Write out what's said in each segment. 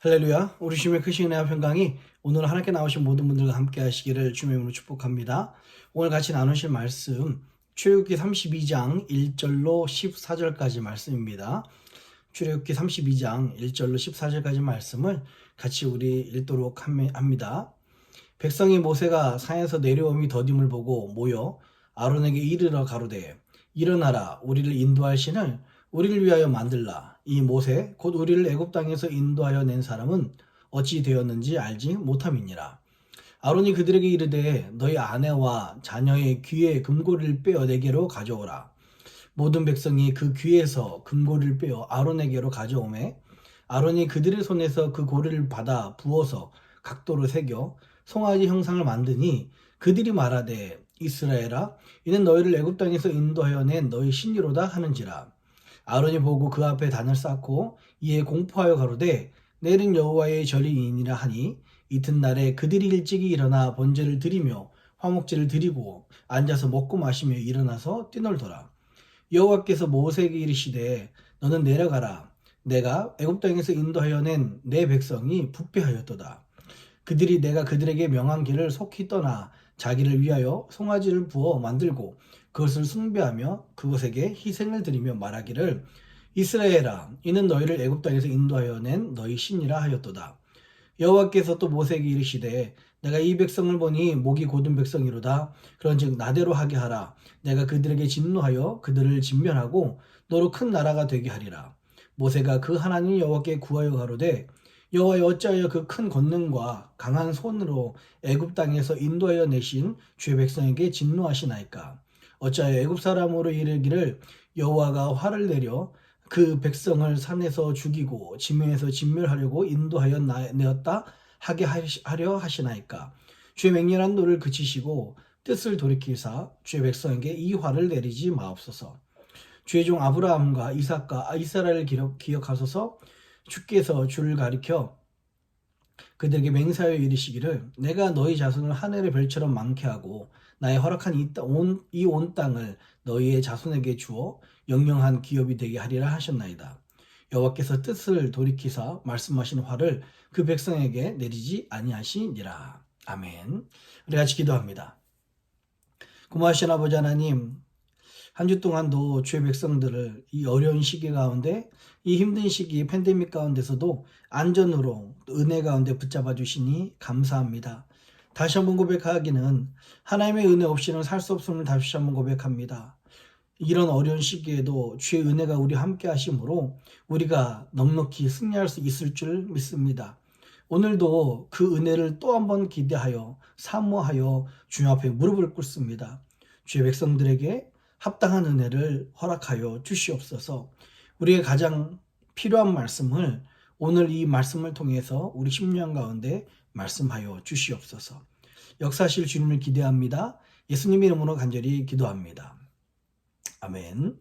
할렐루야. 우리 주님의 크신 은혜와 평강이 오늘 하나님께 나오신 모든 분들과 함께 하시기를 주님의 이름으로 축복합니다. 오늘 같이 나누실 말씀 출애굽기 32장 1절로 14절까지 말씀입니다. 출애굽기 32장 1절로 14절까지 말씀을 같이 우리 읽도록 합니다. 백성이 모세가 산에서 내려옴이 더딤을 보고 모여 아론에게 이르러 가로되 일어나라 우리를 인도할 신을 우리를 위하여 만들라. 이 모세 곧 우리를 애굽 땅에서 인도하여 낸 사람은 어찌 되었는지 알지 못함이니라. 아론이 그들에게 이르되 너희 아내와 자녀의 귀에 금고리를 빼어 내게로 가져오라. 모든 백성이 그 귀에서 금고리를 빼어 아론에게로 가져오매 아론이 그들의 손에서 그 고리를 받아 부어서 각도로 새겨 송아지 형상을 만드니 그들이 말하되 이스라엘아 이는 너희를 애굽 땅에서 인도하여 낸 너희 신이로다 하는지라. 아론이 보고 그 앞에 단을 쌓고 이에 공포하여 가로되 내일은 여호와의 절이니라 하니 이튿날에 그들이 일찍이 일어나 번제를 드리며 화목제를 드리고 앉아서 먹고 마시며 일어나서 뛰놀더라. 여호와께서 모세에게 이르시되 너는 내려가라. 내가 애굽 땅에서 인도하여 낸 내 백성이 부패하였도다. 그들이 내가 그들에게 명한 길을 속히 떠나 자기를 위하여 송아지를 부어 만들고 그것을 숭배하며 그것에게 희생을 드리며 말하기를 이스라엘아 이는 너희를 애굽 땅에서 인도하여 낸 너희 신이라 하였도다. 여호와께서 또 모세에게 이르시되 내가 이 백성을 보니 목이 곧은 백성이로다. 그런즉 나대로 하게 하라. 내가 그들에게 진노하여 그들을 진멸하고 너로 큰 나라가 되게 하리라. 모세가 그 하나님 여호와께 구하여 가로되 여호와여 어찌하여 그 큰 권능과 강한 손으로 애굽 땅에서 인도하여 내신 주의 백성에게 진노하시나이까. 어찌하여 애굽 사람으로 이르기를 여호와가 화를 내려 그 백성을 산에서 죽이고 지면에서 진멸하려고 인도하여 내었다 하게 하려 하시나이까. 주의 맹렬한 노를 그치시고 뜻을 돌이키사 주의 백성에게 이 화를 내리지 마옵소서. 주의 종 아브라함과 이삭과 이스라엘을 기억하소서. 주께서 주를 가리켜 그들에게 맹세하여 이르시기를 내가 너희 자손을 하늘의 별처럼 많게 하고 나의 허락한 이 온 땅을 너희의 자손에게 주어 영영한 기업이 되게 하리라 하셨나이다. 여호와께서 뜻을 돌이키사 말씀하신 화를 그 백성에게 내리지 아니하시니라. 아멘. 우리 같이 기도합니다. 고마우신 아버지 하나님, 한 주 동안도 주의 백성들을 이 어려운 시기 가운데 이 힘든 시기 팬데믹 가운데서도 안전으로 은혜 가운데 붙잡아 주시니 감사합니다. 다시 한번 고백하기는 하나님의 은혜 없이는 살 수 없음을 다시 한번 고백합니다. 이런 어려운 시기에도 주의 은혜가 우리 함께 하심으로 우리가 넉넉히 승리할 수 있을 줄 믿습니다. 오늘도 그 은혜를 또 한번 기대하여 사모하여 주님 앞에 무릎을 꿇습니다. 주의 백성들에게 합당한 은혜를 허락하여 주시옵소서. 우리의 가장 필요한 말씀을 오늘 이 말씀을 통해서 우리 심령 가운데 말씀하여 주시옵소서. 역사하실 주님을 기대합니다. 예수님 이름으로 간절히 기도합니다. 아멘.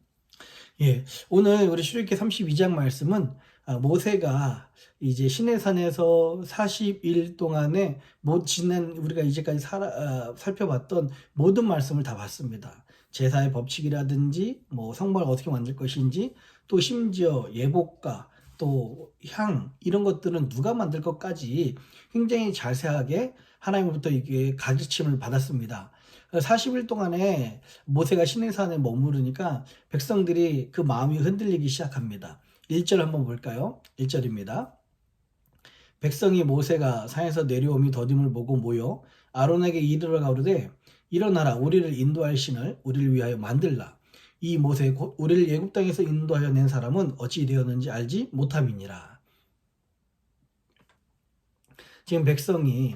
예, 오늘 우리 출애굽기 32장 말씀은 모세가 이제 시내산에서 40일 동안에 지난 우리가 이제까지 살펴봤던 모든 말씀을 다 봤습니다. 제사의 법칙이라든지 뭐 성막을 어떻게 만들 것인지 또 심지어 예복과 또 향 이런 것들은 누가 만들 것까지 굉장히 자세하게 하나님으로부터 이게 가르침을 받았습니다. 40일 동안에 모세가 시내산에 머무르니까 백성들이 그 마음이 흔들리기 시작합니다. 1절 한번 볼까요? 1절입니다. 백성이 모세가 산에서 내려옴이 더딤을 보고 모여 아론에게 이르러 가로되 일어나라 우리를 인도할 신을 우리를 위하여 만들라. 이 모세 곧 우리를 애굽 땅에서 인도하여 낸 사람은 어찌 되었는지 알지 못함이니라. 지금 백성이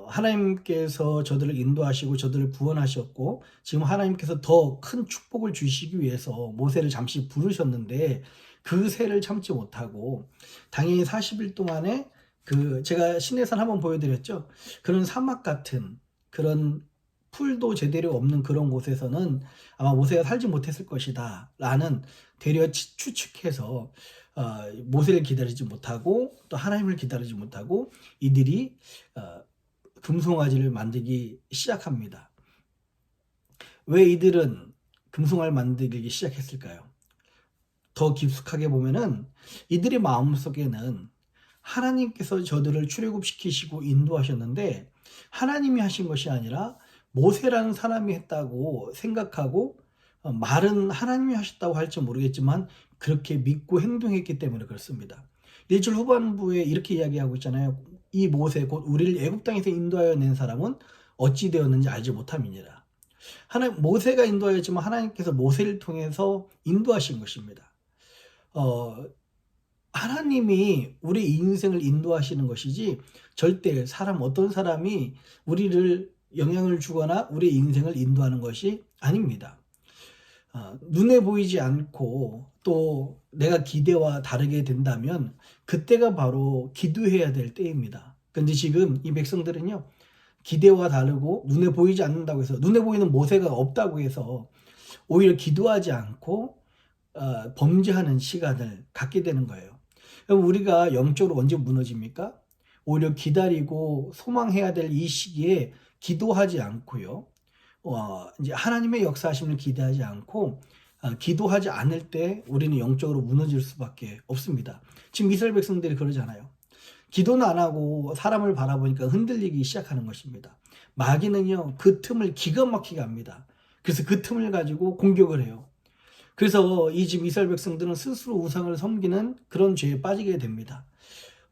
하나님께서 저들을 인도하시고 저들을 구원하셨고 지금 하나님께서 더 큰 축복을 주시기 위해서 모세를 잠시 부르셨는데 그 세를 참지 못하고 당연히 40일 동안에 제가 시내산 한번 보여드렸죠. 그런 사막 같은 그런 풀도 제대로 없는 그런 곳에서는 아마 모세가 살지 못했을 것이다 라는 되려 추측해서 모세를 기다리지 못하고 또 하나님을 기다리지 못하고 이들이 금송아지를 만들기 시작합니다. 왜 이들은 금송아지를 만들기 시작했을까요? 더 깊숙하게 보면은 이들의 마음속에는 하나님께서 저들을 출애굽시키시고 인도하셨는데 하나님이 하신 것이 아니라 모세라는 사람이 했다고 생각하고 말은 하나님이 하셨다고 할지 모르겠지만 그렇게 믿고 행동했기 때문에 그렇습니다. 1절 후반부에 이렇게 이야기하고 있잖아요. 이 모세 곧 우리를 애굽 땅에서 인도하여 낸 사람은 어찌 되었는지 알지 못함이니라. 모세가 인도하였지만 하나님께서 모세를 통해서 인도하신 것입니다. 하나님이 우리 인생을 인도하시는 것이지 절대 어떤 사람이 우리를 영향을 주거나 우리 인생을 인도하는 것이 아닙니다. 눈에 보이지 않고 또 내가 기대와 다르게 된다면 그때가 바로 기도해야 될 때입니다. 그런데 지금 이 백성들은요, 기대와 다르고 눈에 보이지 않는다고 해서, 눈에 보이는 모세가 없다고 해서 오히려 기도하지 않고 범죄하는 시간을 갖게 되는 거예요. 그럼 우리가 영적으로 언제 무너집니까? 오히려 기다리고 소망해야 될 이 시기에 기도하지 않고요. 이제 하나님의 역사하심을 기대하지 않고 기도하지 않을 때 우리는 영적으로 무너질 수밖에 없습니다. 지금 이스라엘 백성들이 그러잖아요. 기도는 안 하고 사람을 바라보니까 흔들리기 시작하는 것입니다. 마귀는요, 그 틈을 기가 막히게 합니다. 그래서 그 틈을 가지고 공격을 해요. 그래서 이 지금 이스라엘 백성들은 스스로 우상을 섬기는 그런 죄에 빠지게 됩니다.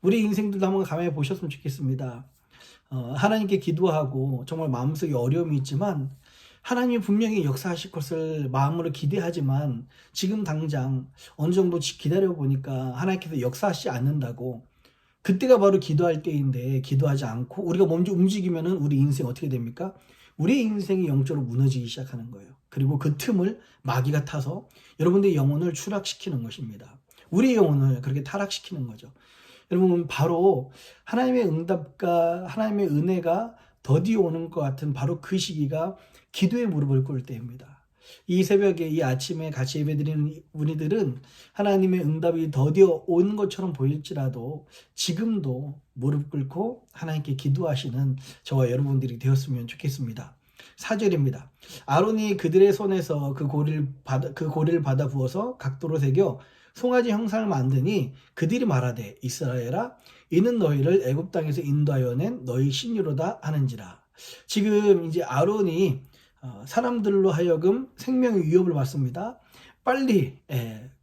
우리 인생들도 한번 감안해 보셨으면 좋겠습니다. 하나님께 기도하고 정말 마음속에 어려움이 있지만 하나님이 분명히 역사하실 것을 마음으로 기대하지만 지금 당장 어느 정도 기다려 보니까 하나님께서 역사하시지 않는다고, 그때가 바로 기도할 때인데 기도하지 않고 우리가 먼저 움직이면은 우리 인생 어떻게 됩니까? 우리 인생이 영적으로 무너지기 시작하는 거예요. 그리고 그 틈을 마귀가 타서 여러분들의 영혼을 추락시키는 것입니다. 우리의 영혼을 그렇게 타락시키는 거죠. 여러분, 바로 하나님의 응답과 하나님의 은혜가 더디 오는 것 같은 바로 그 시기가 기도의 무릎을 꿇을 때입니다. 이 새벽에 이 아침에 같이 예배드리는 우리들은 하나님의 응답이 더디 온 것처럼 보일지라도 지금도 무릎 꿇고 하나님께 기도하시는 저와 여러분들이 되었으면 좋겠습니다. 4절입니다. 아론이 그들의 손에서 그 고리를 받아 부어서 각도로 새겨 송아지 형상을 만드니 그들이 말하되 이스라엘아 이는 너희를 애굽 땅에서 인도하여 낸 너희 신유로다 하는지라. 지금 이제 아론이 사람들로 하여금 생명의 위협을 받습니다. 빨리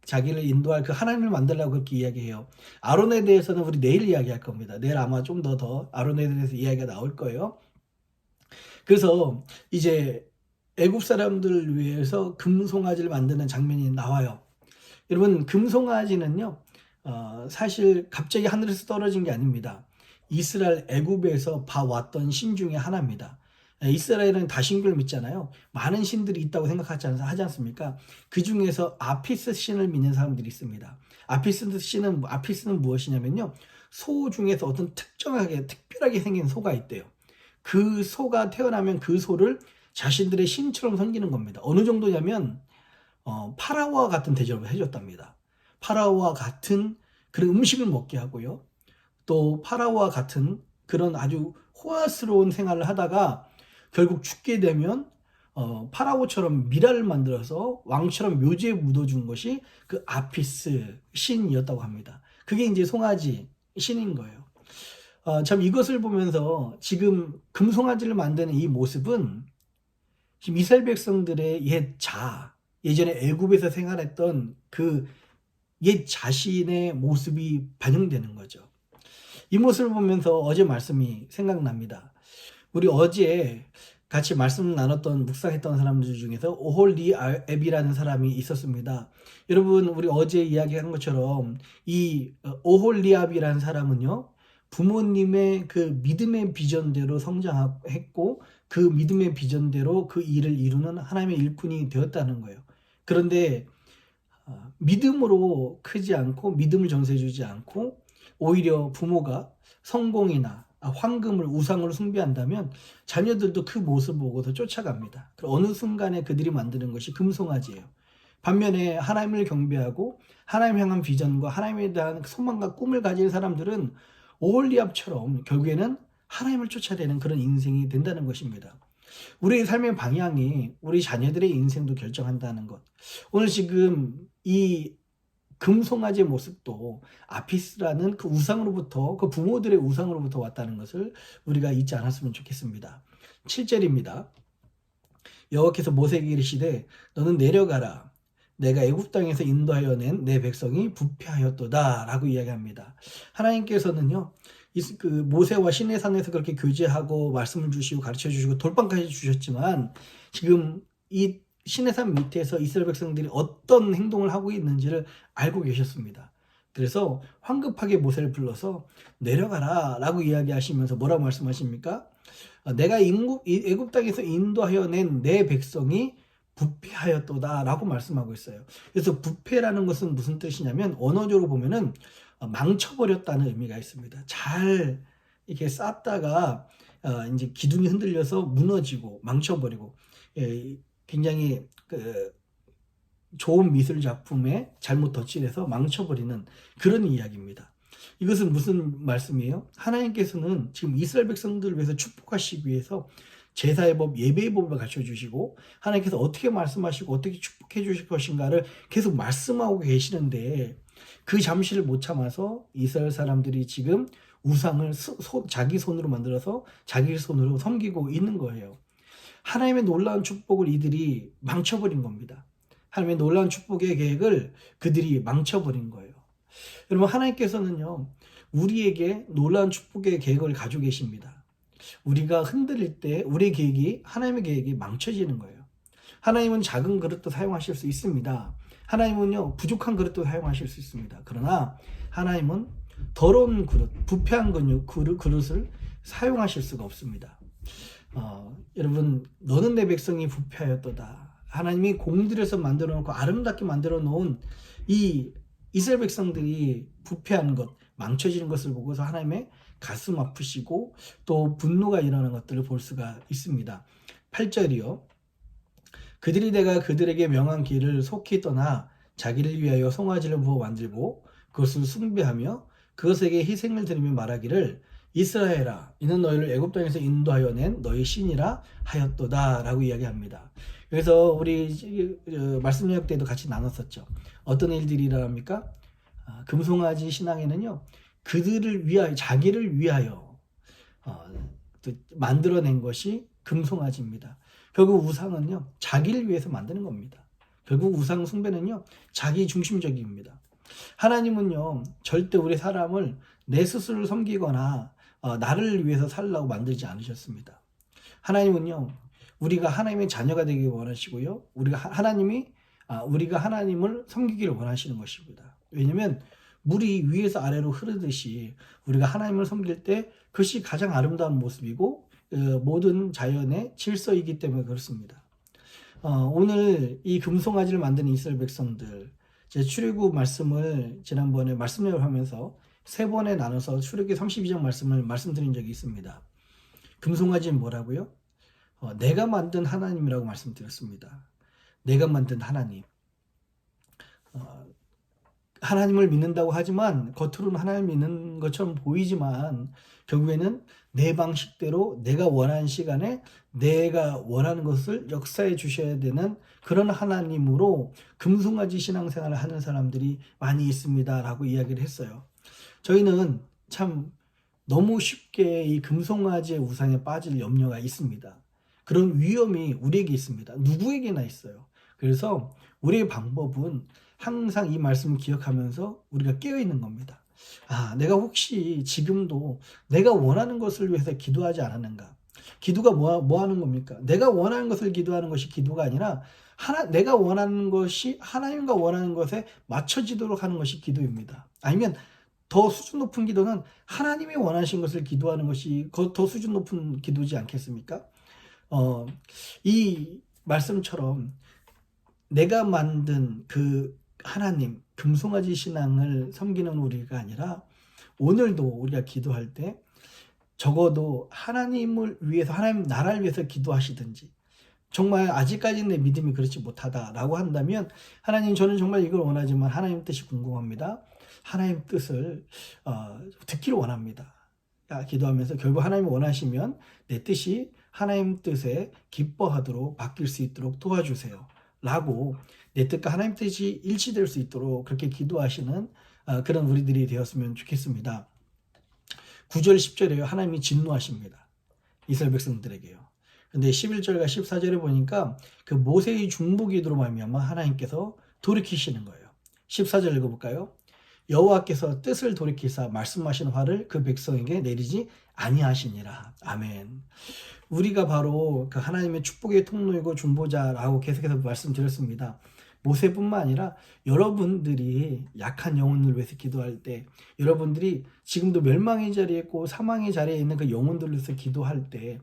자기를 인도할 그 하나님을 만들라고 그렇게 이야기해요. 아론에 대해서는 우리 내일 이야기할 겁니다. 내일 아마 좀 더 아론에 대해서 이야기가 나올 거예요. 그래서 이제 애굽 사람들을 위해서 금송아지를 만드는 장면이 나와요. 여러분, 금송아지는요, 사실 갑자기 하늘에서 떨어진 게 아닙니다. 이스라엘 애굽에서 봐왔던 신 중에 하나입니다. 이스라엘은 다신교를 믿잖아요. 많은 신들이 있다고 생각하지 않습니까? 그 중에서 아피스 신을 믿는 사람들이 있습니다. 아피스는 무엇이냐면요, 소 중에서 어떤 특별하게 생긴 소가 있대요. 그 소가 태어나면 그 소를 자신들의 신처럼 섬기는 겁니다. 어느 정도냐면 파라오와 같은 대접을 해줬답니다. 파라오와 같은 그런 음식을 먹게 하고요. 또 파라오와 같은 그런 아주 호화스러운 생활을 하다가 결국 죽게 되면 파라오처럼 미라를 만들어서 왕처럼 묘지에 묻어준 것이 그 아피스 신이었다고 합니다. 그게 이제 송아지 신인 거예요. 참 이것을 보면서 지금 금송아지를 만드는 이 모습은 지금 이스라엘 백성들의 예전에 애굽에서 생활했던 그 옛 자신의 모습이 반영되는 거죠. 이 모습을 보면서 어제 말씀이 생각납니다. 우리 어제 같이 말씀 나눴던 묵상했던 사람들 중에서 오홀리압이라는 사람이 있었습니다. 여러분, 우리 어제 이야기한 것처럼 이 오홀리압이라는 사람은요, 부모님의 그 믿음의 비전대로 성장했고 그 믿음의 비전대로 그 일을 이루는 하나님의 일꾼이 되었다는 거예요. 그런데 믿음으로 크지 않고 믿음을 전수해주지 않고 오히려 부모가 성공이나 황금을 우상으로 숭배한다면 자녀들도 그 모습을 보고서 쫓아갑니다. 어느 순간에 그들이 만드는 것이 금송아지예요. 반면에 하나님을 경배하고 하나님 향한 비전과 하나님에 대한 소망과 꿈을 가진 사람들은 오홀리압처럼 결국에는 하나님을 쫓아내는 그런 인생이 된다는 것입니다. 우리의 삶의 방향이 우리 자녀들의 인생도 결정한다는 것. 오늘 지금 이 금송아지의 모습도 아피스라는 그 우상으로부터, 그 부모들의 우상으로부터 왔다는 것을 우리가 잊지 않았으면 좋겠습니다. 7절입니다. 여호와께서 모세에게 이르시되 너는 내려가라. 내가 애굽 땅에서 인도하여 낸 내 백성이 부패하였도다 라고 이야기합니다. 하나님께서는요, 그 모세와 시내산에서 그렇게 교제하고 말씀을 주시고 가르쳐 주시고 돌방까지 주셨지만 지금 이 시내산 밑에서 이스라엘 백성들이 어떤 행동을 하고 있는지를 알고 계셨습니다. 그래서 황급하게 모세를 불러서 내려가라 라고 이야기하시면서 뭐라고 말씀하십니까? 내가 애굽 땅에서 인도하여 낸 내 백성이 부패하였도다 라고 말씀하고 있어요. 그래서 부패라는 것은 무슨 뜻이냐면 언어적으로 보면은 망쳐버렸다는 의미가 있습니다. 잘 이렇게 쌓다가 이제 기둥이 흔들려서 무너지고 망쳐버리고, 굉장히 좋은 미술 작품에 잘못 덧칠해서 망쳐버리는 그런 이야기입니다. 이것은 무슨 말씀이에요? 하나님께서는 지금 이스라엘 백성들을 위해서 축복하시기 위해서 제사의 법, 예배의 법을 가르쳐 주시고 하나님께서 어떻게 말씀하시고 어떻게 축복해 주실 것인가를 계속 말씀하고 계시는데 그 잠시를 못 참아서 이스라엘 사람들이 지금 우상을 자기 손으로 만들어서 자기 손으로 섬기고 있는 거예요. 하나님의 놀라운 축복을 이들이 망쳐버린 겁니다. 하나님의 놀라운 축복의 계획을 그들이 망쳐버린 거예요. 여러분, 하나님께서는요, 우리에게 놀라운 축복의 계획을 가지고 계십니다. 우리가 흔들릴 때 우리의 계획이, 하나님의 계획이 망쳐지는 거예요. 하나님은 작은 그릇도 사용하실 수 있습니다. 하나님은요, 부족한 그릇도 사용하실 수 있습니다. 그러나 하나님은 더러운 그릇, 부패한 그릇을 사용하실 수가 없습니다. 여러분, 너는 내 백성이 부패하였도다. 하나님이 공들여서 만들어 놓고 아름답게 만들어 놓은 이 이스라엘 백성들이 부패한 것, 망쳐지는 것을 보고서 하나님의 가슴 아프시고 또 분노가 일어나는 것들을 볼 수가 있습니다. 8절이요. 그들이 내가 그들에게 명한 길을 속히 떠나 자기를 위하여 송아지를 부어 만들고 그것을 숭배하며 그것에게 희생을 드리며 말하기를 이스라엘아, 이는 너희를 애굽 땅에서 인도하여 낸 너희 신이라 하였도다 라고 이야기합니다. 그래서 우리 말씀 요약 때도 같이 나눴었죠. 어떤 일들이 일어납니까? 금송아지 신앙에는요, 그들을 위하여, 자기를 위하여 만들어낸 것이 금송아지입니다. 결국 우상은요, 자기를 위해서 만드는 겁니다. 결국 우상 숭배는요, 자기 중심적입니다. 하나님은요, 절대 우리 사람을 내 스스로를 섬기거나 나를 위해서 살라고 만들지 않으셨습니다. 하나님은요, 우리가 하나님의 자녀가 되길 원하시고요, 우리가 하나님을 섬기기를 원하시는 것입니다. 왜냐하면 물이 위에서 아래로 흐르듯이 우리가 하나님을 섬길 때 그것이 가장 아름다운 모습이고 모든 자연의 질서이기 때문에 그렇습니다. 오늘 이 금송아지를 만드는 이스라엘 백성들, 제 출애굽 말씀을 지난번에 말씀을 하면서 세 번에 나눠서 출애굽기 32장 말씀을 말씀드린 적이 있습니다. 금송아지는 뭐라고요? 내가 만든 하나님이라고 말씀드렸습니다. 내가 만든 하나님. 하나님을 믿는다고 하지만 겉으로는 하나님을 믿는 것처럼 보이지만 결국에는 내 방식대로 내가 원하는 시간에 내가 원하는 것을 역사해 주셔야 되는 그런 하나님으로 금송아지 신앙생활을 하는 사람들이 많이 있습니다 라고 이야기를 했어요. 저희는 참 너무 쉽게 이 금송아지의 우상에 빠질 염려가 있습니다. 그런 위험이 우리에게 있습니다. 누구에게나 있어요. 그래서 우리의 방법은 항상 이 말씀을 기억하면서 우리가 깨어있는 겁니다. 내가 혹시 지금도 내가 원하는 것을 위해서 기도하지 않았는가? 기도가 뭐 하는 겁니까? 내가 원하는 것을 기도하는 것이 기도가 아니라 내가 원하는 것이 하나님과 원하는 것에 맞춰지도록 하는 것이 기도입니다. 아니면 더 수준 높은 기도는 하나님이 원하신 것을 기도하는 것이 더 수준 높은 기도지 않겠습니까? 이 말씀처럼 내가 만든 그 하나님, 금송아지 신앙을 섬기는 우리가 아니라 오늘도 우리가 기도할 때 적어도 하나님을 위해서, 하나님 나라를 위해서 기도하시든지, 정말 아직까지는 내 믿음이 그렇지 못하다라고 한다면 하나님, 저는 정말 이걸 원하지만 하나님 뜻이 궁금합니다. 하나님 뜻을 듣기를 원합니다. 기도하면서 결국 하나님이 원하시면 내 뜻이 하나님 뜻에 기뻐하도록 바뀔 수 있도록 도와주세요 라고 내 뜻과 하나님 뜻이 일치될 수 있도록 그렇게 기도하시는 그런 우리들이 되었으면 좋겠습니다. 9절 10절에요. 하나님이 진노하십니다. 이스라엘 백성들에게요. 근데 11절과 14절에 보니까 그 모세의 중보기도로 말미암아 하나님께서 돌이키시는 거예요. 14절 읽어볼까요? 여호와께서 뜻을 돌이키사 말씀하신 화를 그 백성에게 내리지 아니하시니라. 아멘. 우리가 바로 그 하나님의 축복의 통로이고 중보자라고 계속해서 말씀드렸습니다. 모세뿐만 아니라 여러분들이 약한 영혼을 위해서 기도할 때, 여러분들이 지금도 멸망의 자리에 있고 사망의 자리에 있는 그 영혼들을 위해서 기도할 때,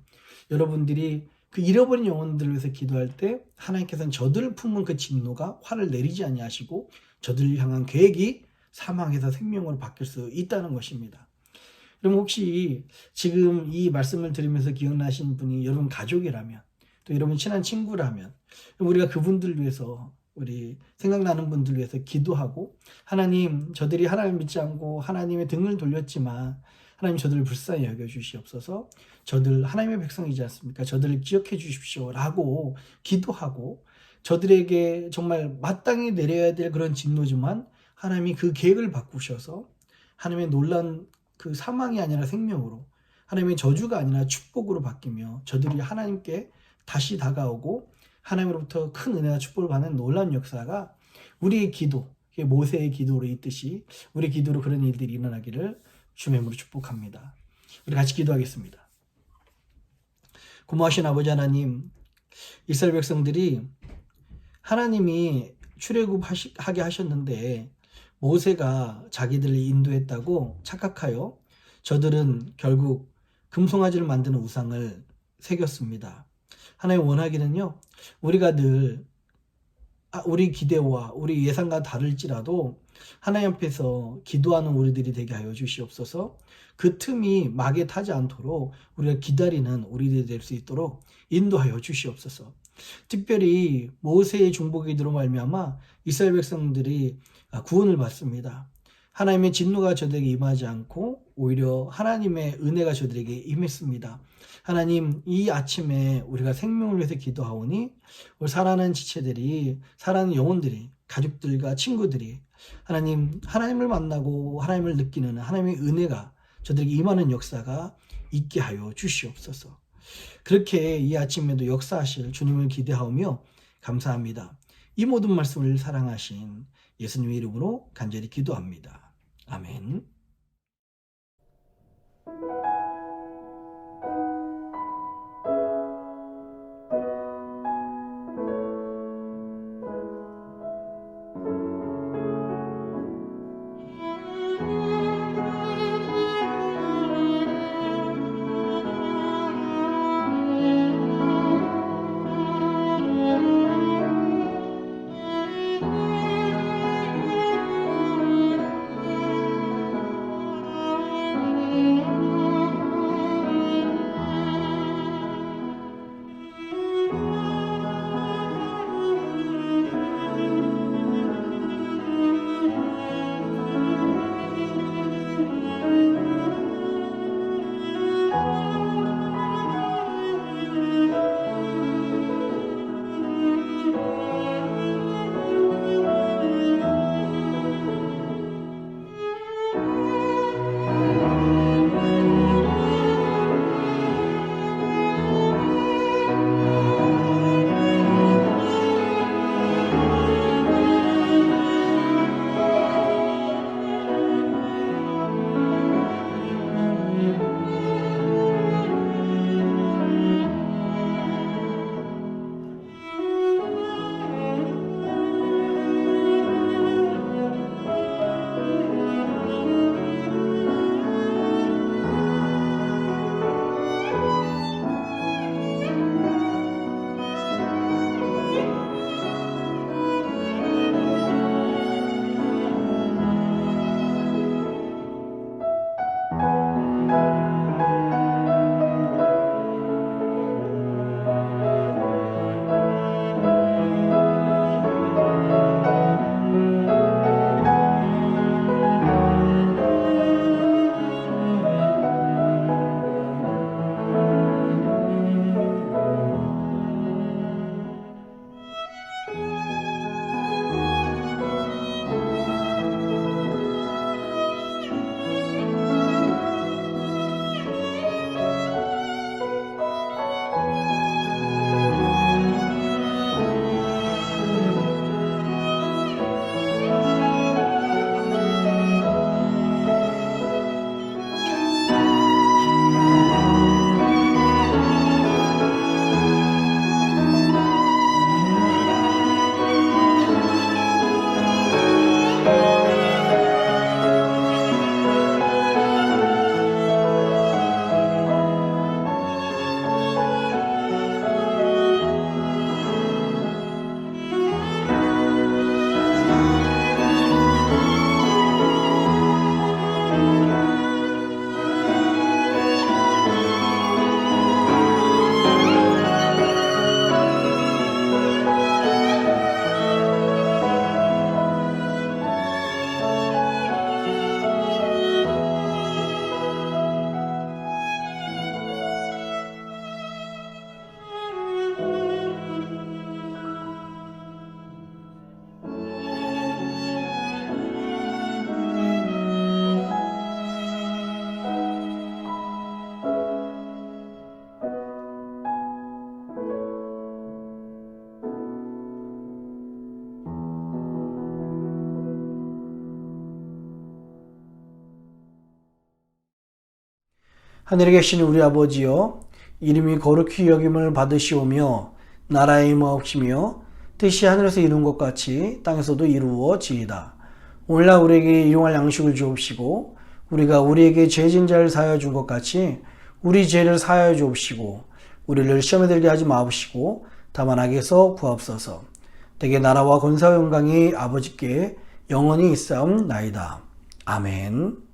여러분들이 그 잃어버린 영혼들을 위해서 기도할 때 하나님께서는 저들을 품은 그 진노가 화를 내리지 아니하시고 저들을 향한 계획이 사망에서 생명으로 바뀔 수 있다는 것입니다. 그럼 혹시 지금 이 말씀을 들으면서 기억나신 분이 여러분 가족이라면, 또 여러분 친한 친구라면, 우리가 그분들을 위해서, 우리 생각나는 분들 위해서 기도하고, 하나님, 저들이 하나님을 믿지 않고 하나님의 등을 돌렸지만 하나님 저들을 불쌍히 여겨주시옵소서, 저들 하나님의 백성이지 않습니까? 저들을 기억해 주십시오 라고 기도하고, 저들에게 정말 마땅히 내려야 될 그런 진노지만 하나님이 그 계획을 바꾸셔서 하나님의 놀라운 그 사망이 아니라 생명으로, 하나님의 저주가 아니라 축복으로 바뀌며 저들이 하나님께 다시 다가오고 하나님으로부터 큰 은혜와 축복을 받는 놀라운 역사가 우리의 기도, 모세의 기도로 있듯이 우리 기도로 그런 일들이 일어나기를 주의 이름으로 축복합니다. 우리 같이 기도하겠습니다. 고마우신 아버지 하나님, 이스라엘 백성들이 하나님이 출애굽하게 하셨는데 모세가 자기들을 인도했다고 착각하여 저들은 결국 금송아지를 만드는 우상을 새겼습니다. 하나님 원하기는요, 우리가 늘 우리 기대와 우리 예상과 다를지라도 하나님 앞에서 기도하는 우리들이 되게 하여 주시옵소서. 그 틈이 막에 타지 않도록 우리가 기다리는 우리들이 될 수 있도록 인도하여 주시옵소서. 특별히 모세의 중보기도로 말미암아 이스라엘 백성들이 구원을 받습니다. 하나님의 진노가 저들에게 임하지 않고 오히려 하나님의 은혜가 저들에게 임했습니다. 하나님, 이 아침에 우리가 생명을 위해서 기도하오니 우리 살아가는 지체들이, 살아가는 영혼들이, 가족들과 친구들이 하나님, 하나님을 만나고 하나님을 느끼는 하나님의 은혜가 저들에게 임하는 역사가 있게 하여 주시옵소서. 그렇게 이 아침에도 역사하실 주님을 기대하오며 감사합니다. 이 모든 말씀을 사랑하신 예수님의 이름으로 간절히 기도합니다. 아멘. 하늘에 계신 우리 아버지여, 이름이 거룩히 여김을 받으시오며 나라의 임하옵시며 뜻이 하늘에서 이룬 것 같이 땅에서도 이루어지이다. 오늘날 우리에게 일용할 양식을 주옵시고 우리가 우리에게 죄진 자를 사하여 준 것 같이 우리 죄를 사하여 주옵시고 우리를 시험에 들게 하지 마옵시고 다만 악에서 구하옵소서. 대개 나라와 권세와 영광이 아버지께 영원히 있사옵나이다. 아멘.